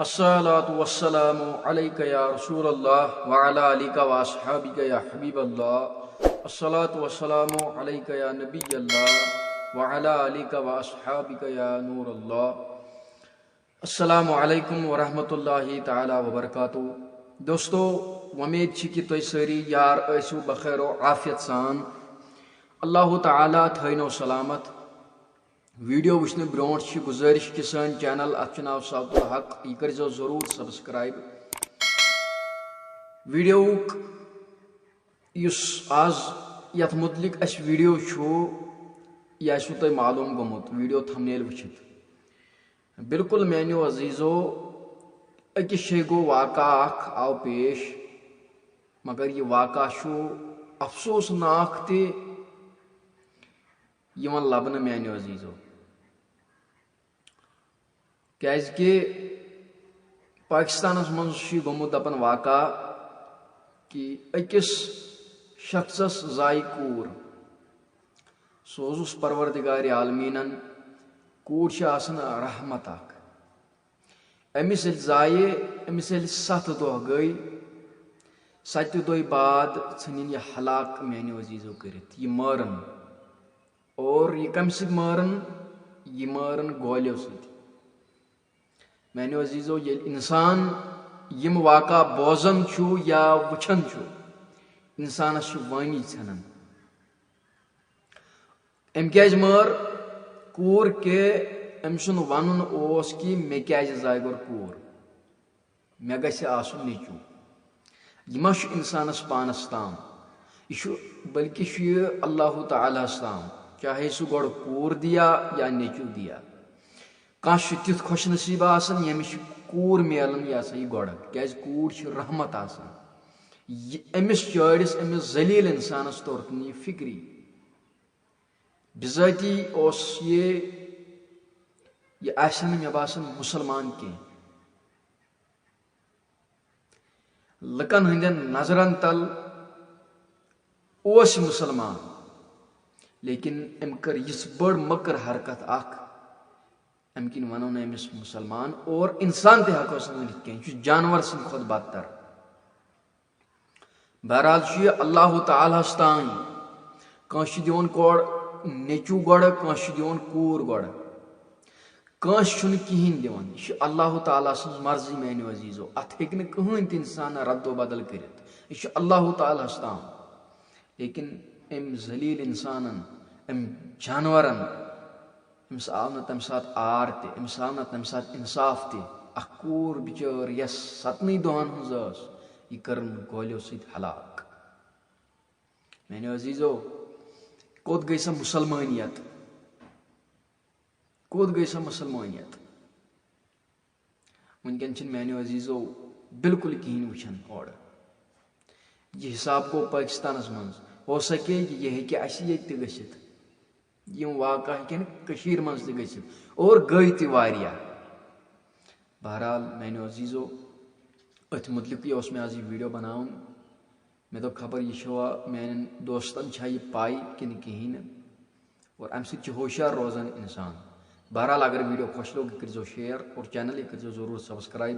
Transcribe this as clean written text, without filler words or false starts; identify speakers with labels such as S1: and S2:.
S1: الصلاۃ والسلام علیک یا رسول اللہ وعلی آلک و اصحابک یا حبیب اللہ الصلاۃ والسلام علیک یا نبی اللہ وعلی آلک و اصحابک یا نور اللہ. السلام علیکم ورحمۃ اللہ تعالی وبرکاتہ. دوستو امید چھ کہ تُہۍ سٲری یار ٲسِو بخیر و عافیت سان. اللہ تعالیٰ تھٲینو سلامت. ویڈیو وچھنے برونٹ چھ گزارش کہ سان چینل اتھ ناو صوت الحق یہ کرزو ضرور سبسکرائب. ویڈیوک یس آز یتھ متعلق اس ویڈیو چھو یہ آسو تۄہہِ معلوم گوٚمُت ویڈیو تھمنیل وچھِتھ. بالکل میانیو عزیزو أکِس جایہِ گوٚو واقعہ اکھ آو پیش مگر یہ واقعہ چھُ افسوسناک تہِ یِوان لبنہٕ میانیو عزیزو. کیازِ کہ پاکستانس منٛز چھُ گوٚمُت دپان واقعہ کہ أکِس شخصس زایہِ کوٗر. سوزُس پروردگارِ عالمیٖنن. کوٗر چھِ آسان رحمت اکھ. أمِس ییٚلہِ زایہِ أمِس ییٚلہِ 7 دۄہ گٔے 7 دۄہہِ بعد ژھٕنِن یہِ ہلاک میانیو عزیزو کٔرِتھ. یہِ مٲرن اور یہِ کمہِ سۭتۍ مٲرن یہِ مٲرن گولیو سۭتۍ. میانیو عزیزو ییٚلہِ انسان یِم واقعہ بوزان چھُ یا وٕچھان چھُ انسانس چھُ وٲنی ژھٮ۪نان. أمۍ کیازِ مٲر کوٗر کہ أمۍ سُنٛد ونُن اوس کہ مےٚ کیازِ زایہِ گۄڈٕ کوٗر مےٚ گژھِ آسُن نیٚچوٗ. یہِ ما چھُ انسانس پانس تام یہِ چھُ بلکہ چھُ یہِ اللہ تعالیٰ ہس تام چاہے سُہ گۄڈٕ کوٗر دِیا یا نیٚچوٗ دِیا. کانٛہہ چھُ تیُتھ خۄش نصیٖب آسان ییٚمِس چھِ کوٗر میلان یہ ہسا یہِ گۄڈٕ کیازِ کوٗر چھِ رحمت آسان. أمِس چٲرِس أمِس ذلیٖل انسانس توٚرُکھ نہٕ یہِ فکری. بِذٲتی اوس یہِ آسہِ نہٕ مےٚ باسان مُسلمان کینٛہہ. لُکن ہٕنٛدٮ۪ن نظرن تل اوس یہِ مُسلمان لیکن أمۍ کٔر یِژھ بٔڑ مٔکٕر حرکت اکھ امہِ کِنۍ ونو نہٕ أمِس مُسلمان اور انسان تہِ ہٮ۪کوس نہٕ ؤنِتھ کینٛہہ. یہِ چھُ جانور سٕنٛدِ کھۄتہٕ بدتر. بہرحال چھُ یہِ اللہ تعالیٰ ہس تام. کٲنٛسہِ چھُ دِوان گۄڈٕ نیٚچوٗ گۄڈٕ کٲنٛسہِ چھُ دِوان کوٗر گۄڈٕ کٲنٛسہِ چھُنہٕ کِہینۍ دِوان. یہِ چھُ اللہ تعالیٰ سٕنٛز مرضی میانیو عزیزو. اتھ ہیٚکہِ نہٕ کٕہٕنۍ تہِ انسان رد و بدل کٔرِتھ. یہِ چھُ اللہ تعالیٰ ہس تام. لیکن أمۍ ذلیٖل انسانن أمۍ جانورن أمِس آو نہٕ تمہِ ساتہٕ آر تہِ أمِس آو نہٕ تمہِ ساتہٕ انصاف تہِ. اکھ کوٗر بِچٲر یۄس 7 دۄہن ہٕنٛز ٲس یہِ کٔرٕن گولیو سۭتۍ ہلاک. میانیو عزیزو کوٚت گٔے سۄ مُسلمٲنیت کوٚت گٔے سۄ مُسلمٲنیت. وٕنکیٚن چھِنہٕ میانیو عزیزو بالکل کہیٖنۍ وٕچھان اورٕ. یہِ حساب گوٚو پٲکستانس منٛز. ہو سکے یہِ ہیٚکہِ اسہِ ییٚتہِ تہِ گٔژھِتھ. یِم واقعہ ہیٚکن کٔشیٖرِ منٛز تہِ گٔژھِتھ اور گٔے تہِ واریاہ. بہرحال میانیو عزیزو أتھۍ متعلقٕے اوس مےٚ آز یہِ ویٖڈیو بناوُن. مےٚ دوٚپ خبر یہِ چھوا میانٮ۪ن دوستن چھا یہِ پاے کِنہٕ کِہیٖنۍ نہٕ اور امہِ سۭتۍ چھُ ہوشیار روزان انسان. بہرحال اگر ویٖڈیو خۄش لوٚگ یہِ کٔرۍزیو شیر اور چینل یہِ کٔرۍزیو ضروٗر سبسکرایب.